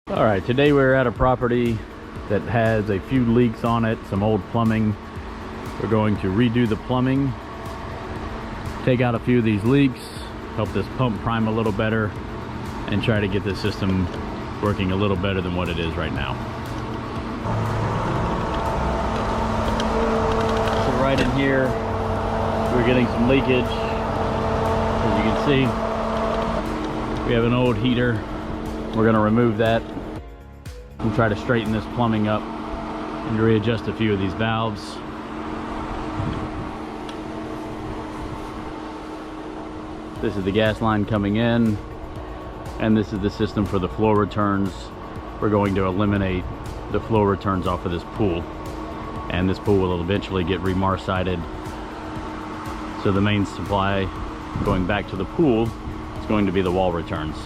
All right, today we're at a property that has a few leaks on it, some old plumbing. We're going to redo the plumbing, take out a few of these leaks, help this pump prime a little better, and try to get this system working a little better than what it is right now. So right in here, we're getting some leakage. As you can see, we have an old heater. We're going to remove that and try to straighten this plumbing up and readjust a few of these valves. This is the gas line coming in, and this is the system for the flow returns. We're going to eliminate the flow returns off of this pool, and this pool will eventually get remarcited. So the main supply going back to the pool is going to be the wall returns.